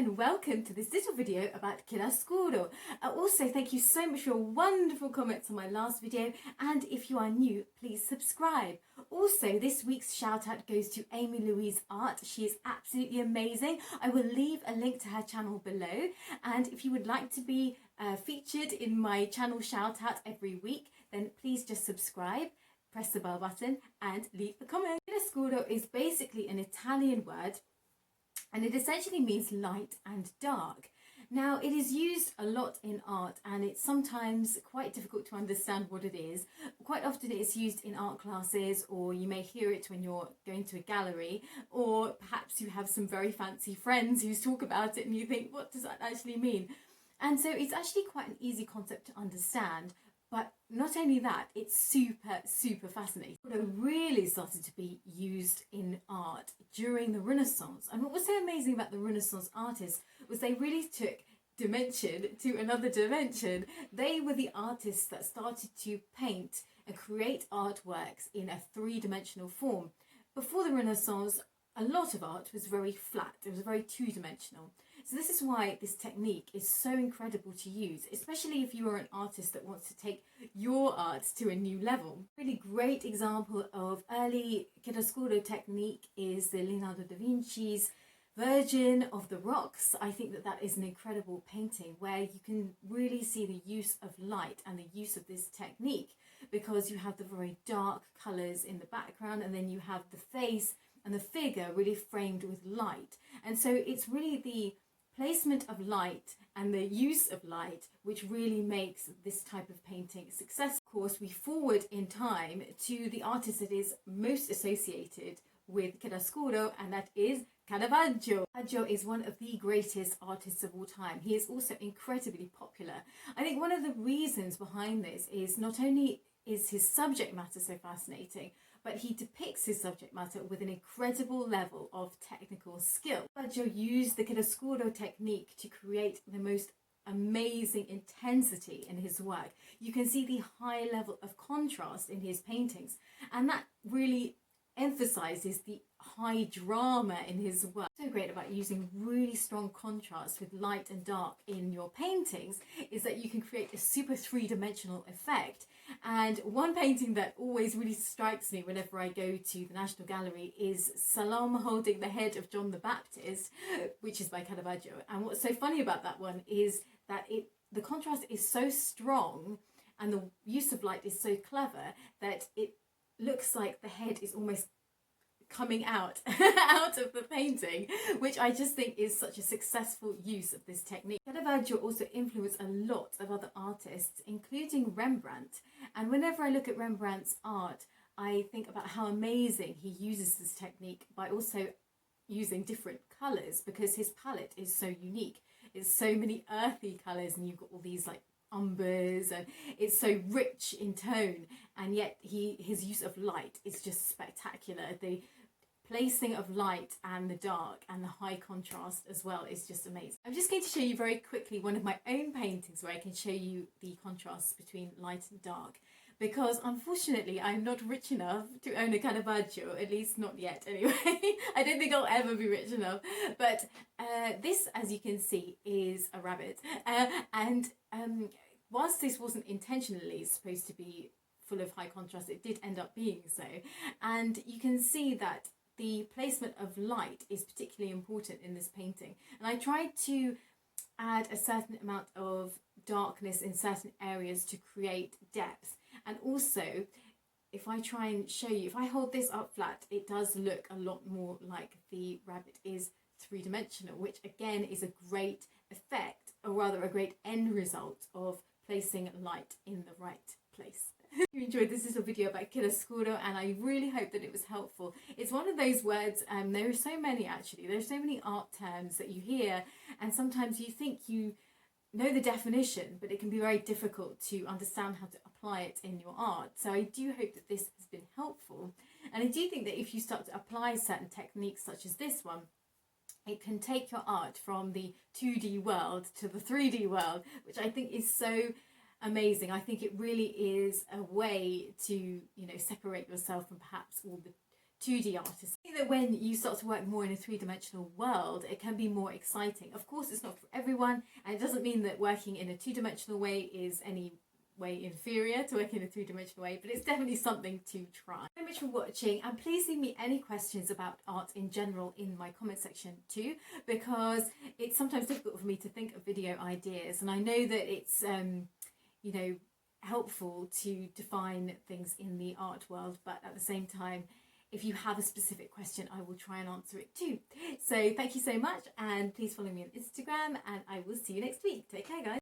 and welcome to this little video about Chiaroscuro. Also, thank you so much for your wonderful comments on my last video, and if you are new, please subscribe. Also, this week's shout out goes to Amy Louise Art. She is absolutely amazing. I will leave a link to her channel below, and if you would like to be featured in my channel shout out every week, then please just subscribe, press the bell button and leave a comment. Chiaroscuro is basically an Italian word, and it essentially means light and dark. Now, it is used a lot in art, and it's sometimes quite difficult to understand what it is. Quite often it's used in art classes, or you may hear it when you're going to a gallery, or perhaps you have some very fancy friends who talk about it and you think, what does that actually mean? And so it's actually quite an easy concept to understand. But not only that, it's super fascinating. It really started to be used in art during the Renaissance. And what was so amazing about the Renaissance artists was they really took dimension to another dimension. They were the artists that started to paint and create artworks in a three-dimensional form. Before the Renaissance, a lot of art was very flat. It was very two-dimensional. So this is why this technique is so incredible to use, especially if you are an artist that wants to take your art to a new level. A really great example of early chiaroscuro technique is the Leonardo da Vinci's Virgin of the Rocks. I think that that is an incredible painting where you can really see the use of light and the use of this technique, because you have the very dark colours in the background, and then you have the face and the figure really framed with light. And so it's really the placement of light and the use of light which really makes this type of painting successful. Of course, we forward in time to the artist that is most associated with chiaroscuro, and that is Caravaggio. Caravaggio is one of the greatest artists of all time. He is also incredibly popular. I think one of the reasons behind this is not only is his subject matter so fascinating, but he depicts his subject matter with an incredible level of technical skill. Caravaggio used the chiaroscuro technique to create the most amazing intensity in his work. You can see the high level of contrast in his paintings, and that really emphasizes the high drama in his work. What's so great about using really strong contrast with light and dark in your paintings is that you can create a super three-dimensional effect. And one painting that always really strikes me whenever I go to the National Gallery is Salome holding the head of John the Baptist, which is by Caravaggio. And what's so funny about that one is that the contrast is so strong and the use of light is so clever that it looks like the head is almost coming out of the painting, which I just think is such a successful use of this technique. Caravaggio also influenced a lot of other artists, including Rembrandt. And whenever I look at Rembrandt's art, I think about how amazing he uses this technique by also using different colours, because his palette is so unique. It's so many earthy colours, and you've got all these like umbers, and it's so rich in tone, and yet his use of light is just spectacular. The placing of light and the dark and the high contrast as well is just amazing. I'm just going to show you very quickly one of my own paintings where I can show you the contrasts between light and dark, because unfortunately I'm not rich enough to own a Caravaggio, at least not yet anyway. I don't think I'll ever be rich enough. But this, as you can see, is a rabbit, and whilst this wasn't intentionally supposed to be full of high contrast, it did end up being so. And you can see that the placement of light is particularly important in this painting. And I tried to add a certain amount of darkness in certain areas to create depth. And also, if I try and show you, if I hold this up flat, it does look a lot more like the rabbit is three-dimensional, which again is a great effect, or rather a great end result of placing light in the right place. You enjoyed this little video about chiaroscuro, and I really hope that it was helpful. It's one of those words, there are so many actually, there are so many art terms that you hear, and sometimes you think you know the definition, but it can be very difficult to understand how to apply it in your art. So I do hope that this has been helpful, and I do think that if you start to apply certain techniques such as this one, it can take your art from the 2D world to the 3D world, which I think is so amazing. I think it really is a way to, separate yourself from perhaps all the 2D artist. I think that when you start to work more in a three-dimensional world, it can be more exciting. Of course, it's not for everyone, and it doesn't mean that working in a two-dimensional way is any way inferior to working in a three-dimensional way, but it's definitely something to try. Thank you very much for watching, and please leave me any questions about art in general in my comment section too, because it's sometimes difficult for me to think of video ideas, and I know that it's you know, helpful to define things in the art world, but at the same time, if you have a specific question, I will try and answer it too. So thank you so much, and please follow me on Instagram, and I will see you next week. Take care, guys.